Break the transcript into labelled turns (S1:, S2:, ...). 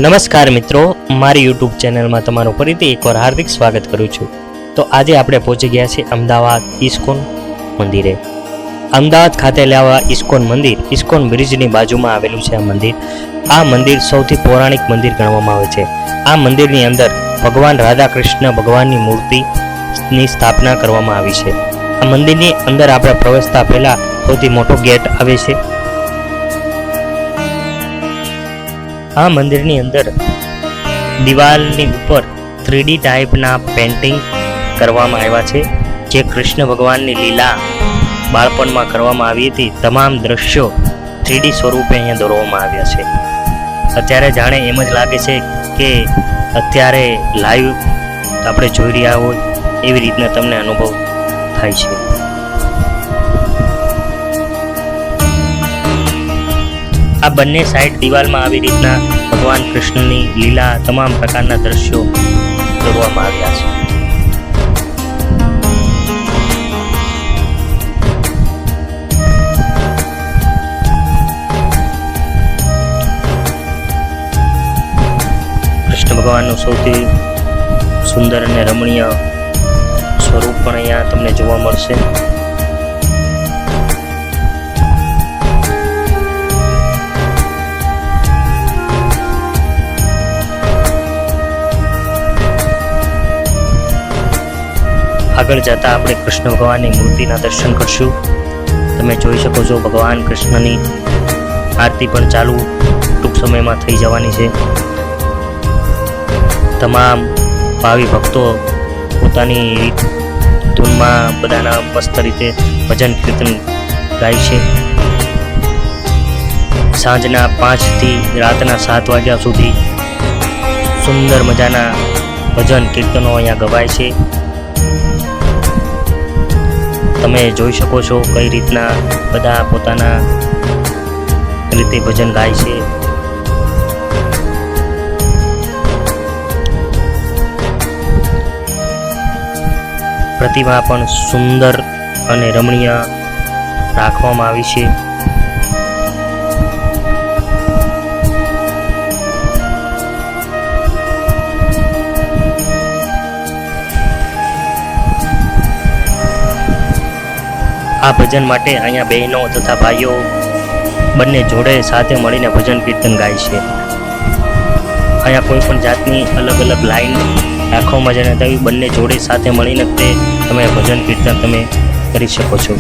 S1: નમસ્કાર મિત્રો, મારી યુટ્યુબ ચેનલમાં તમારું ફરીથી એકવાર હાર્દિક સ્વાગત કરું છું। તો આજે આપણે પહોંચી ગયા છીએ અમદાવાદ ઇસ્કોન મંદિરે। અમદાવાદ ખાતે આવેલા ઇસ્કોન મંદિર ઇસ્કોન બ્રિજની બાજુમાં આવેલું છે। આ મંદિર સૌથી પૌરાણિક મંદિર ગણવામાં આવે છે। આ મંદિરની અંદર ભગવાન રાધા કૃષ્ણ ભગવાનની મૂર્તિની સ્થાપના કરવામાં આવી છે। આ મંદિરની અંદર આપણે પ્રવેશતા પહેલા સૌથી મોટો ગેટ આવે છે। આ મંદિરની અંદર દિવાલની ઉપર 3D ટાઈપના પેન્ટિંગ કરવામાં આવ્યા છે, જે કૃષ્ણ ભગવાનની લીલા બાળપણમાં કરવામાં આવી હતી। તમામ દ્રશ્યો 3D સ્વરૂપે અહીંયા દોરવામાં આવ્યા છે। અત્યારે જાણે એમ જ લાગે છે કે અત્યારે લાઈવ આપણે જોઈ રહ્યા હોય એવી રીતના તમને અનુભવ થાય છે। આ બંને સાઈડ દિવાલમાં આવી રીતના ભગવાન કૃષ્ણની લીલા તમામ પ્રકારના દ્રશ્યો દોરવામાં આવ્યા છે। કૃષ્ણ ભગવાનનું સૌથી સુંદર અને રમણીય સ્વરૂપ પણ અહીંયા તમને જોવા મળશે। આગળ જતા આપણે કૃષ્ણ ભગવાનની મૂર્તિના દર્શન કરશું। તમે જોઈ શકો છો ભગવાન કૃષ્ણની આરતી પણ ચાલુ ટૂંક સમયમાં થઈ જવાની છે। તમામ ભાવિ ભક્તો પોતાની ધૂનમાં બધાના મસ્ત રીતે ભજન કીર્તન ગાય છે। સાંજના 5 થી રાતના 7 વાગ્યા સુધી સુંદર મજાના ભજન કીર્તનો અહીંયા ગવાય છે। તમે જોઈ શકો છો કઈ રીતના બધા પોતાના રીતે ભજન ગાય છે। પ્રતિમા પણ સુંદર અને રમણીય રાખવામાં આવી છે। આ ભજન માટે અહીંયા બહેનો તથા ભાઈઓ બંને જોડે સાથે મળીને ભજન કીર્તન ગાય છે। અહીંયા કોઈ પણ જાતની અલગ અલગ લાઈન રાખવામાં જ નથી આવી, બંને જોડે સાથે મળીને તે તમે ભજન કીર્તન તમે કરી શકો છો।